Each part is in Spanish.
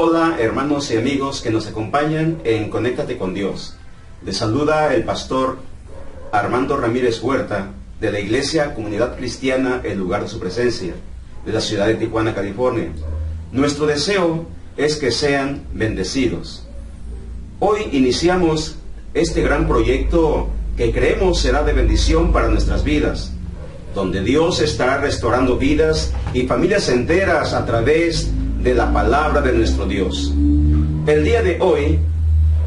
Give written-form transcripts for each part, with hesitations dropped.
Hola hermanos y amigos que nos acompañan en Conéctate con Dios. Les saluda el pastor Armando Ramírez Huerta de la Iglesia Comunidad Cristiana El Lugar de Su Presencia, de la ciudad de Tijuana, California. Nuestro deseo es que sean bendecidos. Hoy iniciamos este gran proyecto que creemos será de bendición para nuestras vidas, donde Dios estará restaurando vidas y familias enteras a través de la palabra de nuestro Dios. El día de hoy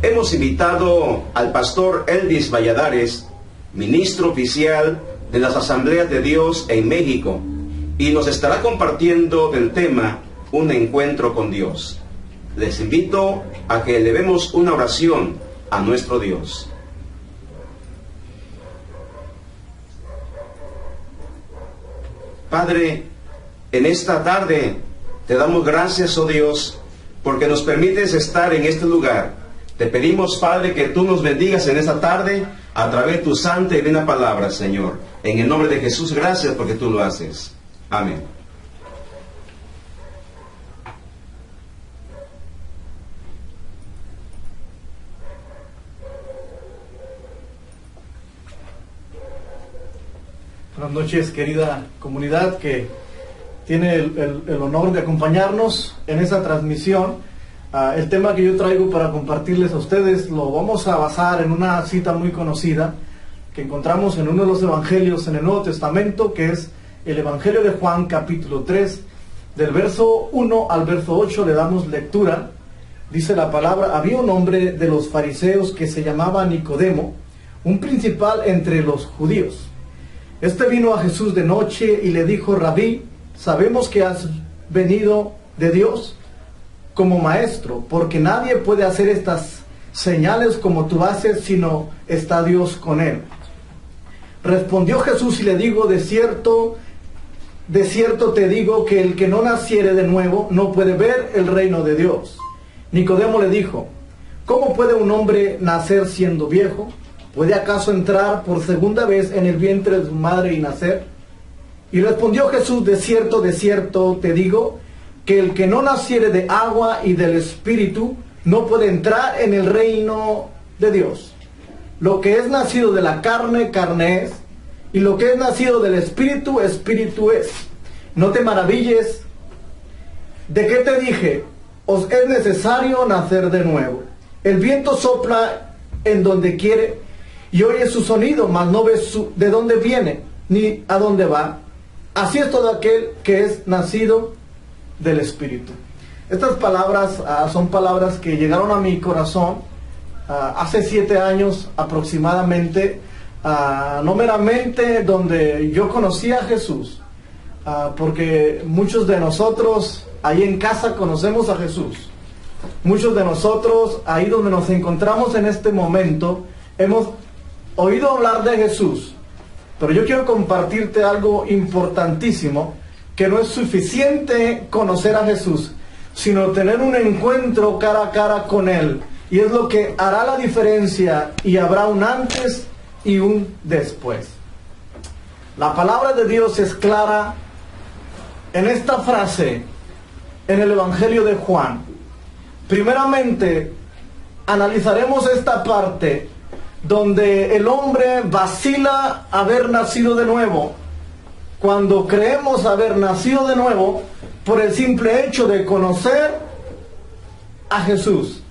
hemos invitado al pastor Elvis Valladares, ministro oficial de las Asambleas de Dios en México, y nos estará compartiendo del tema Un encuentro con Dios. Les invito a que elevemos una oración a nuestro Dios. Padre, en esta tarde te damos gracias, oh Dios, porque nos permites estar en este lugar. Te pedimos, Padre, que tú nos bendigas en esta tarde a través de tu santa y divina palabra, Señor. En el nombre de Jesús, gracias porque tú lo haces. Amén. Buenas noches, querida comunidad que tiene el honor de acompañarnos en esta transmisión. El tema que yo traigo para compartirles a ustedes lo vamos a basar en una cita muy conocida que encontramos en uno de los evangelios en el Nuevo Testamento, que es el Evangelio de Juan, capítulo 3, del verso 1 al verso 8 le damos lectura. Dice la palabra: había un hombre de los fariseos que se llamaba Nicodemo, un principal entre los judíos. Este vino a Jesús de noche y le dijo: Rabí, sabemos que has venido de Dios como maestro, porque nadie puede hacer estas señales como tú haces, sino está Dios con él. Respondió Jesús y le dijo: de cierto te digo que el que no naciere de nuevo no puede ver el reino de Dios. Nicodemo le dijo: ¿cómo puede un hombre nacer siendo viejo? ¿Puede acaso entrar por segunda vez en el vientre de su madre y nacer? Y respondió Jesús: de cierto te digo, que el que no naciere de agua y del Espíritu no puede entrar en el reino de Dios. Lo que es nacido de la carne, carne es, y lo que es nacido del Espíritu, Espíritu es. No te maravilles de que te dije: os es necesario nacer de nuevo. El viento sopla en donde quiere, y oye su sonido, mas no ves de dónde viene, ni a dónde va. Así es todo aquel que es nacido del Espíritu. Estas palabras son palabras que llegaron a mi corazón hace 7 años aproximadamente, no meramente donde yo conocí a Jesús, porque muchos de nosotros ahí en casa conocemos a Jesús. Muchos de nosotros ahí donde nos encontramos en este momento hemos oído hablar de Jesús, pero yo quiero compartirte algo importantísimo, que no es suficiente conocer a Jesús, sino tener un encuentro cara a cara con Él, y es lo que hará la diferencia, y habrá un antes y un después. La palabra de Dios es clara en esta frase, en el Evangelio de Juan. Primeramente, analizaremos esta parte donde el hombre vacila haber nacido de nuevo, cuando creemos haber nacido de nuevo por el simple hecho de conocer a Jesús.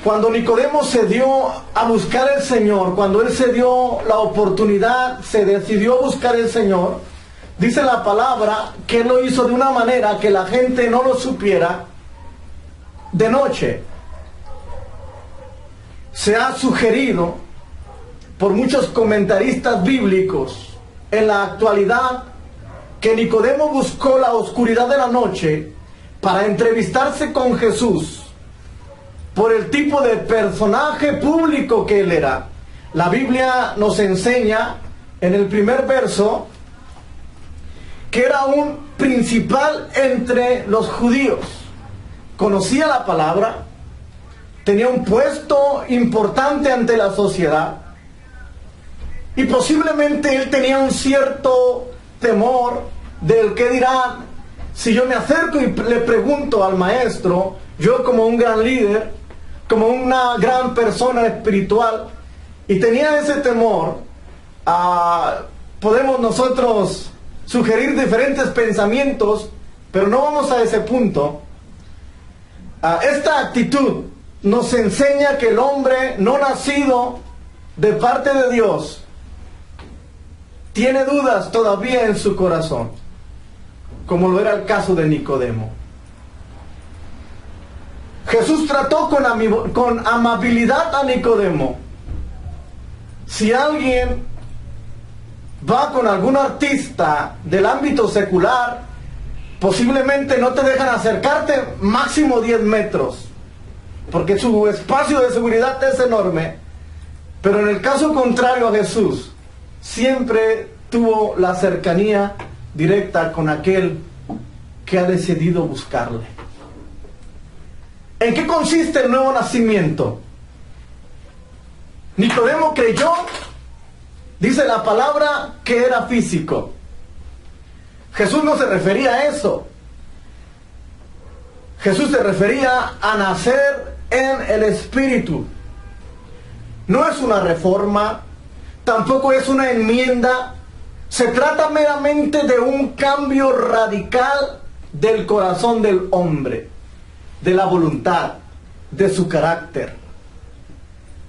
Cuando Nicodemo se dio a buscar al Señor, cuando él se dio la oportunidad, se decidió a buscar al Señor, dice la palabra que él lo hizo de una manera que la gente no lo supiera, de noche. Se ha sugerido por muchos comentaristas bíblicos en la actualidad que Nicodemo buscó la oscuridad de la noche para entrevistarse con Jesús por el tipo de personaje público que él era. La Biblia nos enseña en el primer verso que era un principal entre los judíos. Conocía la palabra, tenía un puesto importante ante la sociedad, y posiblemente él tenía un cierto temor del que dirán si yo me acerco y le pregunto al maestro, yo como un gran líder, como una gran persona espiritual, y tenía ese temor, podemos nosotros sugerir diferentes pensamientos, pero no vamos a ese punto. Esta actitud nos enseña que el hombre no nacido de parte de Dios tiene dudas todavía en su corazón, como lo era el caso de Nicodemo. Jesús trató con amabilidad a Nicodemo. Si alguien va con algún artista del ámbito secular, posiblemente no te dejan acercarte máximo 10 metros, porque su espacio de seguridad es enorme. Pero en el caso contrario a Jesús, siempre tuvo la cercanía directa con aquel que ha decidido buscarle. ¿En qué consiste el nuevo nacimiento? Nicodemo creyó, dice la palabra, que era físico. Jesús no se refería a eso. Jesús se refería a nacer en el Espíritu. No es una reforma, tampoco es una enmienda. Se trata meramente de un cambio radical del corazón del hombre, de la voluntad, de su carácter,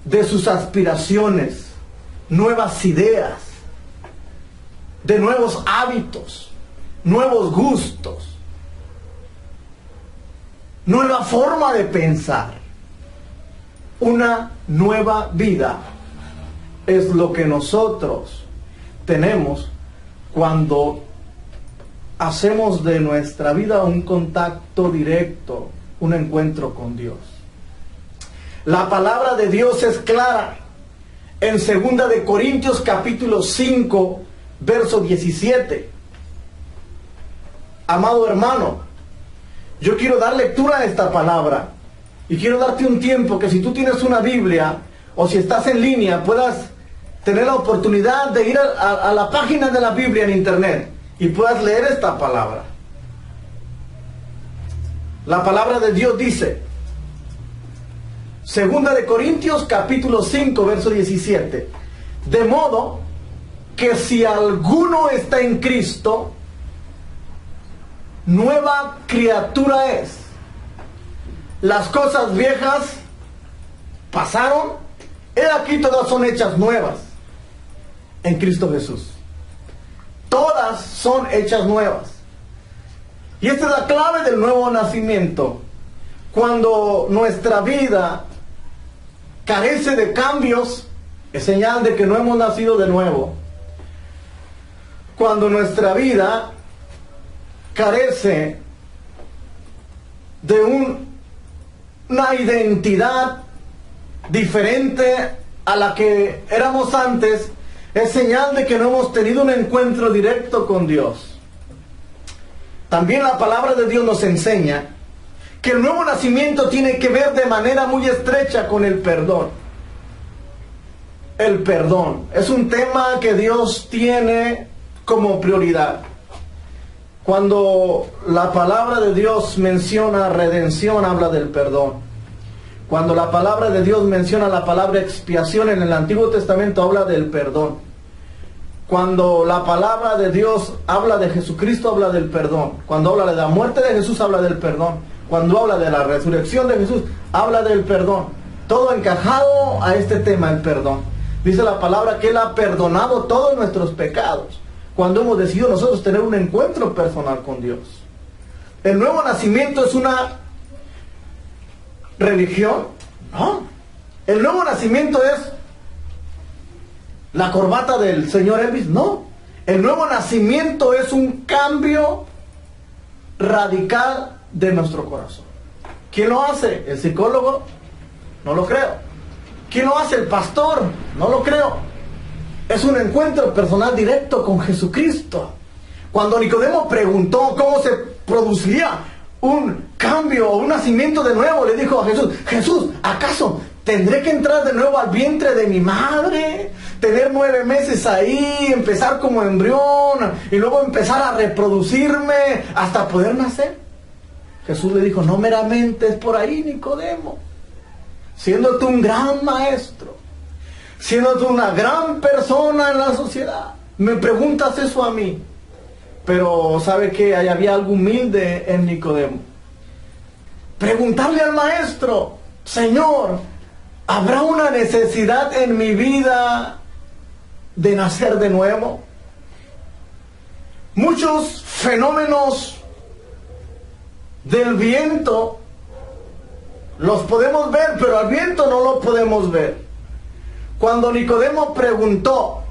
de sus aspiraciones, nuevas ideas, de nuevos hábitos, nuevos gustos, nueva forma de pensar. Una nueva vida es lo que nosotros tenemos cuando hacemos de nuestra vida un contacto directo, un encuentro con Dios. La palabra de Dios es clara. En 2 de Corintios capítulo 5, verso 17. Amado hermano, yo quiero dar lectura a esta palabra y quiero darte un tiempo que si tú tienes una Biblia o si estás en línea puedas tener la oportunidad de ir a la página de la Biblia en internet y puedas leer esta palabra. La palabra de Dios dice, 2 de Corintios capítulo 5 verso 17, de modo que si alguno está en Cristo, nueva criatura es. Las cosas viejas pasaron, he aquí todas son hechas nuevas en Cristo Jesús. Todas son hechas nuevas. Y esta es la clave del nuevo nacimiento. Cuando nuestra vida carece de cambios, es señal de que no hemos nacido de nuevo. Cuando nuestra vida carece de una identidad diferente a la que éramos antes, es señal de que no hemos tenido un encuentro directo con Dios. También la palabra de Dios nos enseña que el nuevo nacimiento tiene que ver de manera muy estrecha con el perdón. El perdón es un tema que Dios tiene como prioridad. Cuando la palabra de Dios menciona redención, habla del perdón. Cuando la palabra de Dios menciona la palabra expiación en el Antiguo Testamento, habla del perdón. Cuando la palabra de Dios habla de Jesucristo, habla del perdón. Cuando habla de la muerte de Jesús, habla del perdón. Cuando habla de la resurrección de Jesús, habla del perdón. Todo encajado a este tema, el perdón. Dice la palabra que Él ha perdonado todos nuestros pecados cuando hemos decidido nosotros tener un encuentro personal con Dios. El nuevo nacimiento es una religión, no. El nuevo nacimiento es la corbata del señor Elvis, no. El nuevo nacimiento es un cambio radical de nuestro corazón. ¿Quién lo hace? ¿El psicólogo? No lo creo. ¿Quién lo hace? ¿El pastor? No lo creo. Es un encuentro personal directo con Jesucristo. Cuando Nicodemo preguntó cómo se produciría un cambio o un nacimiento de nuevo, le dijo a Jesús, Jesús, ¿acaso tendré que entrar de nuevo al vientre de mi madre? tener 9 meses ahí, empezar como embrión y luego empezar a reproducirme hasta poder nacer? Jesús le dijo, no meramente es por ahí, Nicodemo. Siendo tú un gran maestro, siendo tú una gran persona en la sociedad, me preguntas eso a mí. Pero ¿sabe qué? Ahí había algo humilde en Nicodemo. Preguntarle al maestro, Señor, ¿habrá una necesidad en mi vida de nacer de nuevo? Muchos fenómenos del viento los podemos ver, pero al viento no lo podemos ver. Cuando Nicodemo preguntó,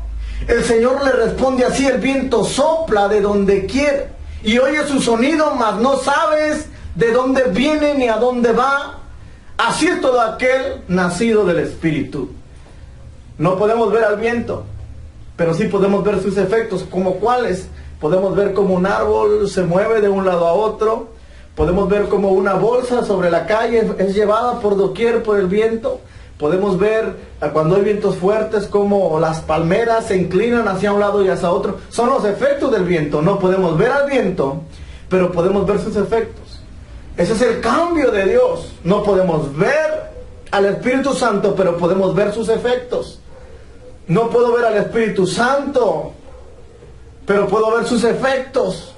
el Señor le responde así: el viento sopla de donde quiere y oye su sonido, mas no sabes de dónde viene ni a dónde va. Así es todo aquel nacido del Espíritu. No podemos ver al viento, pero sí podemos ver sus efectos. ¿Como cuáles? Podemos ver cómo un árbol se mueve de un lado a otro. Podemos ver cómo una bolsa sobre la calle es llevada por doquier por el viento. Podemos ver cuando hay vientos fuertes cómo las palmeras se inclinan hacia un lado y hacia otro. Son los efectos del viento. No podemos ver al viento, pero podemos ver sus efectos. Ese es el cambio de Dios. No podemos ver al Espíritu Santo, pero podemos ver sus efectos. No puedo ver al Espíritu Santo, pero puedo ver sus efectos.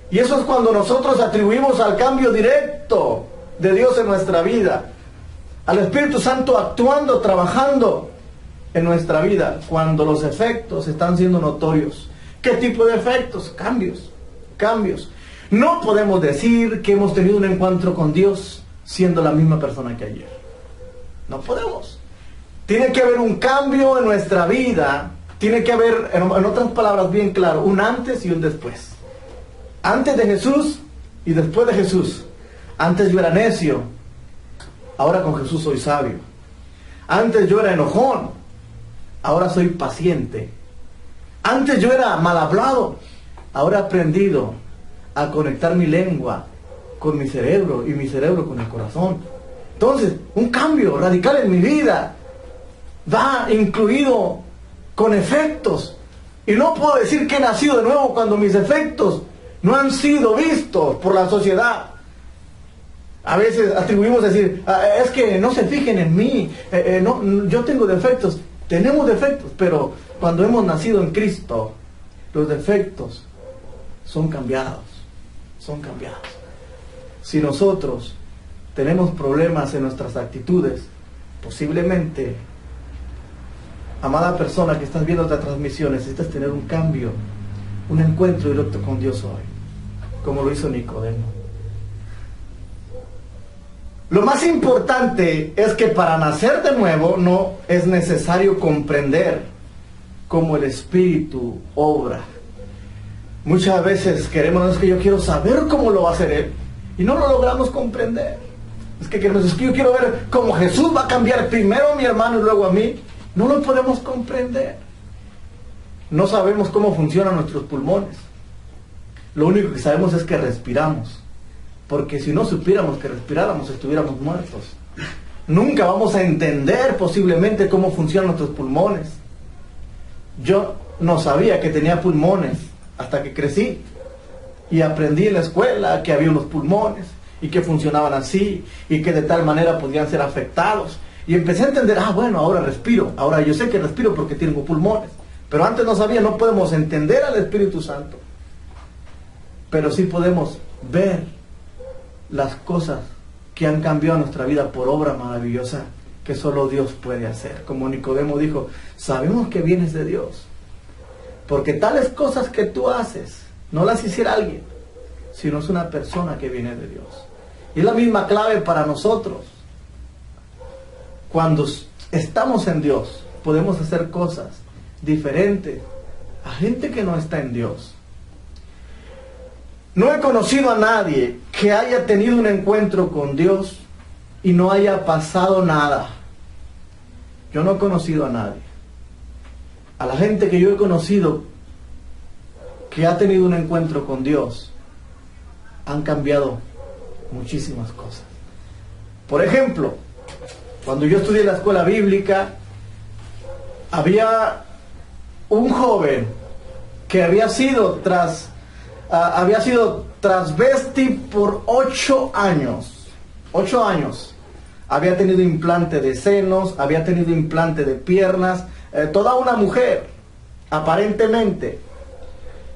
Y eso es cuando nosotros atribuimos al cambio directo de Dios en nuestra vida, al Espíritu Santo actuando, trabajando en nuestra vida, cuando los efectos están siendo notorios. ¿Qué tipo de efectos? Cambios. No podemos decir que hemos tenido un encuentro con Dios siendo la misma persona que ayer. No podemos. Tiene que haber un cambio en nuestra vida. Tiene que haber, en otras palabras bien claro, un antes y un después. Antes de Jesús y después de Jesús. Antes yo era necio, ahora con Jesús soy sabio. Antes yo era enojón, ahora soy paciente. Antes yo era mal hablado, ahora he aprendido a conectar mi lengua con mi cerebro y mi cerebro con el corazón. Entonces, un cambio radical en mi vida va incluido con efectos. Y no puedo decir que he nacido de nuevo cuando mis efectos no han sido vistos por la sociedad. A veces atribuimos decir, es que no se fijen en mí, yo tengo defectos. Tenemos defectos, pero cuando hemos nacido en Cristo, los defectos son cambiados. Si nosotros tenemos problemas en nuestras actitudes, posiblemente, amada persona que estás viendo esta transmisión, necesitas tener un cambio, un encuentro directo con Dios hoy, como lo hizo Nicodemo. Lo más importante es que para nacer de nuevo no es necesario comprender cómo el Espíritu obra. Muchas veces queremos, es que yo quiero saber cómo lo va a hacer Él, y no lo logramos comprender. Es que yo quiero ver cómo Jesús va a cambiar primero a mi hermano y luego a mí. No lo podemos comprender. No sabemos cómo funcionan nuestros pulmones. Lo único que sabemos es que respiramos. Porque si no supiéramos que respiráramos, estuviéramos muertos. Nunca vamos a entender posiblemente cómo funcionan nuestros pulmones. Yo no sabía que tenía pulmones hasta que crecí. Y aprendí en la escuela que había unos pulmones y que funcionaban así y que de tal manera podían ser afectados. Y empecé a entender, bueno, ahora respiro. Ahora yo sé que respiro porque tengo pulmones. Pero antes no sabía. No podemos entender al Espíritu Santo. Pero sí podemos ver las cosas que han cambiado nuestra vida por obra maravillosa que solo Dios puede hacer. Como Nicodemo dijo, sabemos que vienes de Dios, porque tales cosas que tú haces no las hiciera alguien, sino es una persona que viene de Dios. Y es la misma clave para nosotros. Cuando estamos en Dios, podemos hacer cosas diferentes a gente que no está en Dios. No he conocido a nadie que haya tenido un encuentro con Dios y no haya pasado nada. Yo no he conocido a nadie. A la gente que yo he conocido que ha tenido un encuentro con Dios, han cambiado muchísimas cosas. Por ejemplo, cuando yo estudié en la escuela bíblica, había un joven que había sido transvesti por 8 años. 8 años. Había tenido implante de senos, había tenido implante de piernas, toda una mujer, aparentemente.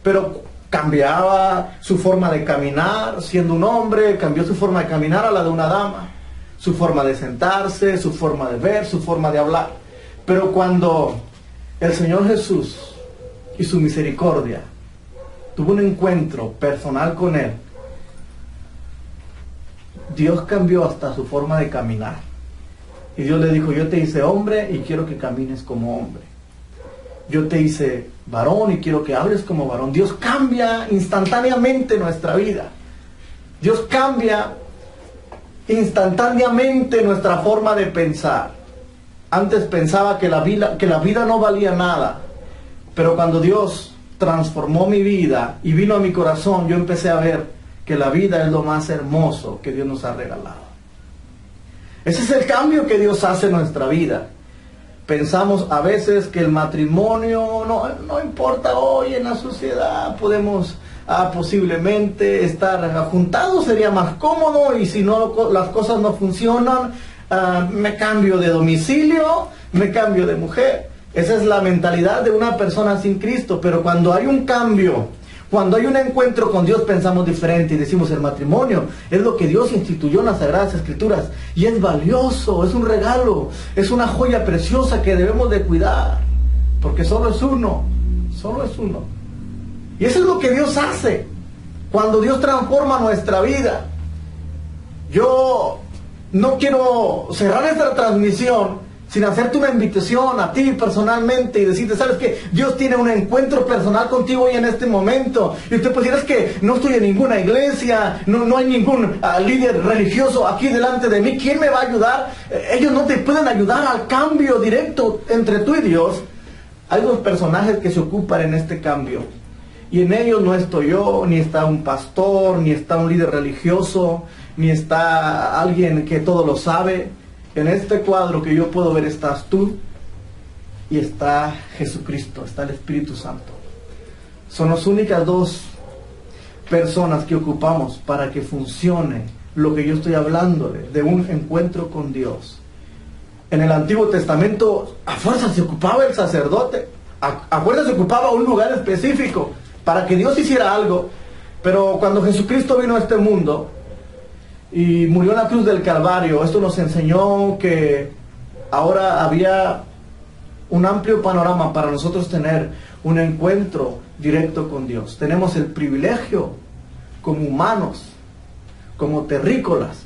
Pero cambiaba su forma de caminar, siendo un hombre, cambió su forma de caminar a la de una dama. Su forma de sentarse, su forma de ver, su forma de hablar. Pero cuando el Señor Jesús y su misericordia tuvo un encuentro personal con él, Dios cambió hasta su forma de caminar. Y Dios le dijo: yo te hice hombre y quiero que camines como hombre. Yo te hice varón y quiero que hables como varón. Dios cambia instantáneamente nuestra vida. Dios cambia instantáneamente nuestra forma de pensar. Antes pensaba que la vida no valía nada, pero cuando Dios transformó mi vida y vino a mi corazón, yo empecé a ver que la vida es lo más hermoso que Dios nos ha regalado. Ese es el cambio que Dios hace en nuestra vida. Pensamos a veces que el matrimonio no importa hoy en la sociedad, podemos posiblemente estar juntados, sería más cómodo, y si no, las cosas no funcionan, me cambio de domicilio, me cambio de mujer. Esa es la mentalidad de una persona sin Cristo. Pero cuando hay un cambio, cuando hay un encuentro con Dios, pensamos diferente y decimos: el matrimonio es lo que Dios instituyó en las Sagradas Escrituras y es valioso, es un regalo, es una joya preciosa que debemos de cuidar, porque solo es uno. Y eso es lo que Dios hace cuando Dios transforma nuestra vida. Yo no quiero cerrar esta transmisión sin hacerte una invitación a ti personalmente y decirte: ¿sabes qué? Dios tiene un encuentro personal contigo hoy en este momento. Y usted puede decir: es que no estoy en ninguna iglesia, no hay ningún líder religioso aquí delante de mí. ¿Quién me va a ayudar? Ellos no te pueden ayudar al cambio directo entre tú y Dios. Hay dos personajes que se ocupan en este cambio. Y en ellos no estoy yo, ni está un pastor, ni está un líder religioso, ni está alguien que todo lo sabe. En este cuadro que yo puedo ver estás tú y está Jesucristo, está el Espíritu Santo. Son las únicas dos personas que ocupamos para que funcione lo que yo estoy hablándole, de un encuentro con Dios. En el Antiguo Testamento a fuerza se ocupaba el sacerdote, a fuerza se ocupaba un lugar específico para que Dios hiciera algo. Pero cuando Jesucristo vino a este mundo y murió en la cruz del Calvario, esto nos enseñó que ahora había un amplio panorama para nosotros tener un encuentro directo con Dios. Tenemos el privilegio como humanos, como terrícolas,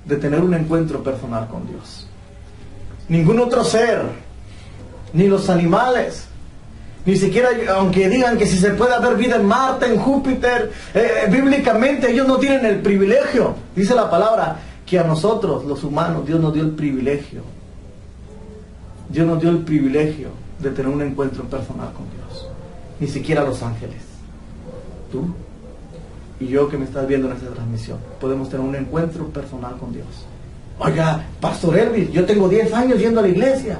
de tener un encuentro personal con Dios. Ningún otro ser, ni los animales, ni siquiera, aunque digan que si se puede haber vida en Marte, en Júpiter, bíblicamente ellos no tienen el privilegio. Dice la palabra que a nosotros, los humanos, Dios nos dio el privilegio. Dios nos dio el privilegio de tener un encuentro personal con Dios. Ni siquiera los ángeles. Tú y yo que me estás viendo en esta transmisión podemos tener un encuentro personal con Dios. Oiga, Pastor Elvis, yo tengo 10 años yendo a la iglesia.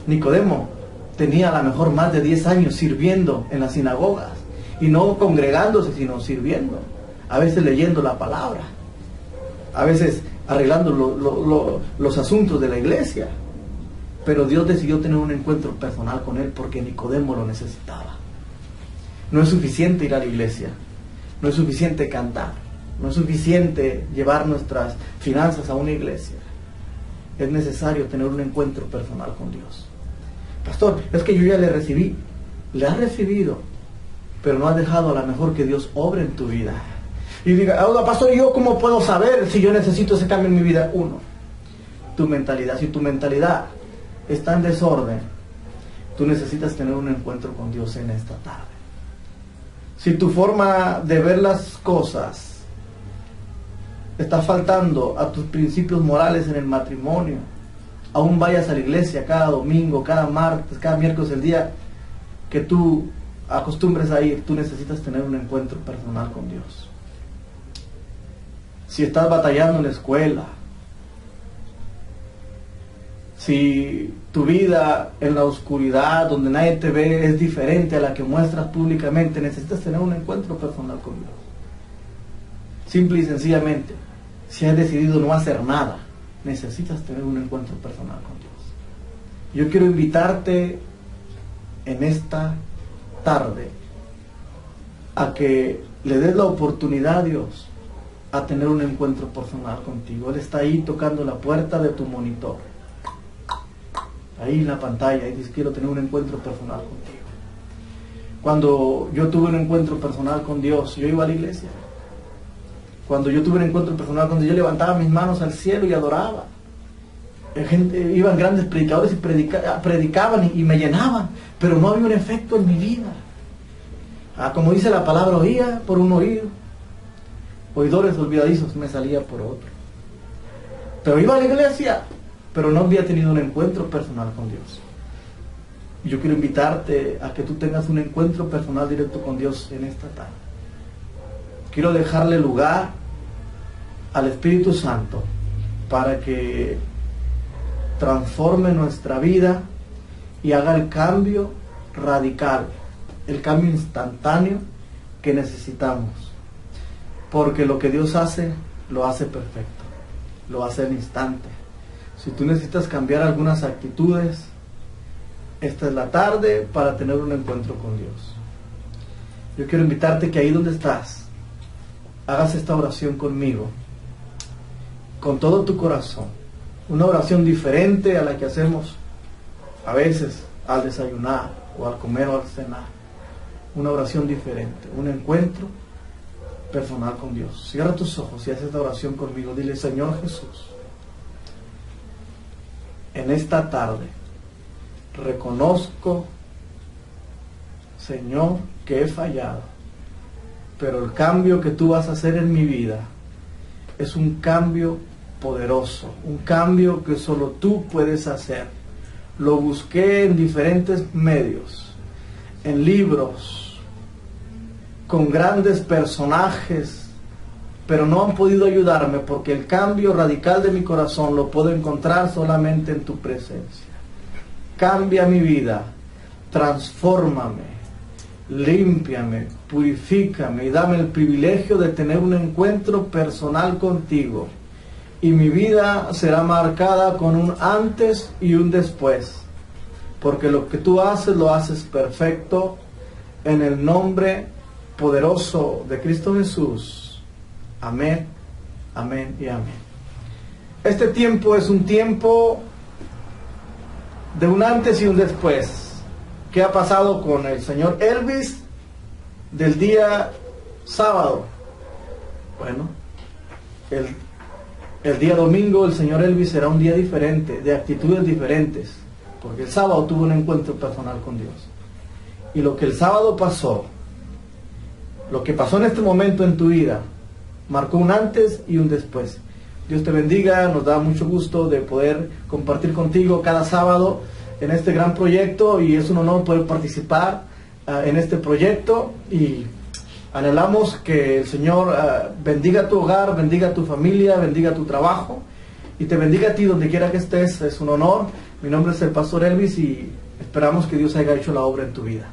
Nicodemo tenía a lo mejor más de 10 años sirviendo en las sinagogas, y no congregándose, sino sirviendo, a veces leyendo la palabra, a veces arreglando los asuntos de la iglesia. Pero Dios decidió tener un encuentro personal con él porque Nicodemo lo necesitaba. No es suficiente ir a la iglesia, no es suficiente cantar, no es suficiente llevar nuestras finanzas a una iglesia. Es necesario tener un encuentro personal con Dios. Pastor, es que yo ya le recibí. Le has recibido, pero no has dejado a lo mejor que Dios obre en tu vida. Y diga: oiga, pastor, ¿yo cómo puedo saber si yo necesito ese cambio en mi vida? Uno, tu mentalidad. Si tu mentalidad está en desorden, tú necesitas tener un encuentro con Dios en esta tarde. Si tu forma de ver las cosas está faltando a tus principios morales en el matrimonio, aún vayas a la iglesia cada domingo, cada martes, cada miércoles, el día que tú acostumbres a ir, tú necesitas tener un encuentro personal con Dios. Si estás batallando en la escuela, Si tu vida en la oscuridad, donde nadie te ve, es diferente a la que muestras públicamente, necesitas tener un encuentro personal con Dios. Simple y sencillamente, si has decidido no hacer nada, necesitas tener un encuentro personal con Dios. Yo quiero invitarte en esta tarde a que le des la oportunidad a Dios a tener un encuentro personal contigo. Él está ahí tocando la puerta de tu monitor, ahí en la pantalla, y dice: quiero tener un encuentro personal contigo. Cuando yo tuve un encuentro personal con Dios, yo iba a la iglesia. Cuando yo tuve un encuentro personal con Dios, yo levantaba mis manos al cielo y adoraba. Iban grandes predicadores y predicaban y me llenaban, pero no había un efecto en mi vida. Como dice la palabra, oía por un oído, oidores olvidadizos, me salía por otro. Pero iba a la iglesia, pero no había tenido un encuentro personal con Dios. Y yo quiero invitarte a que tú tengas un encuentro personal directo con Dios en esta tarde. Quiero dejarle lugar al Espíritu Santo para que transforme nuestra vida y haga el cambio radical, el cambio instantáneo que necesitamos. Porque lo que Dios hace, lo hace perfecto, lo hace en instante. Si tú necesitas cambiar algunas actitudes, esta es la tarde para tener un encuentro con Dios. Yo quiero invitarte que ahí donde estás, hagas esta oración conmigo, con todo tu corazón. Una oración diferente a la que hacemos a veces al desayunar, o al comer o al cenar. Una oración diferente, un encuentro personal con Dios. Cierra tus ojos y haz esta oración conmigo. Dile: Señor Jesús, en esta tarde reconozco, Señor, que he fallado, pero el cambio que tú vas a hacer en mi vida es un cambio poderoso, un cambio que solo tú puedes hacer. Lo busqué en diferentes medios, en libros, con grandes personajes, pero no han podido ayudarme, porque el cambio radical de mi corazón lo puedo encontrar solamente en tu presencia. Cambia mi vida, transfórmame, límpiame, purifícame y dame el privilegio de tener un encuentro personal contigo. Y mi vida será marcada con un antes y un después, porque lo que tú haces, lo haces perfecto, en el nombre poderoso de Cristo Jesús. Amén, amén y amén. Este tiempo es un tiempo de un antes y un después. ¿Qué ha pasado con el señor Elvis del día sábado? Bueno, el día domingo el señor Elvis será un día diferente, de actitudes diferentes, porque el sábado tuvo un encuentro personal con Dios. Y lo que el sábado pasó, lo que pasó en este momento en tu vida, marcó un antes y un después. Dios te bendiga, nos da mucho gusto de poder compartir contigo cada sábado en este gran proyecto, y es un honor poder participar en este proyecto, y anhelamos que el Señor bendiga tu hogar, bendiga tu familia, bendiga tu trabajo y te bendiga a ti donde quiera que estés. Es un honor. Mi nombre es el pastor Elvis y esperamos que Dios haya hecho la obra en tu vida.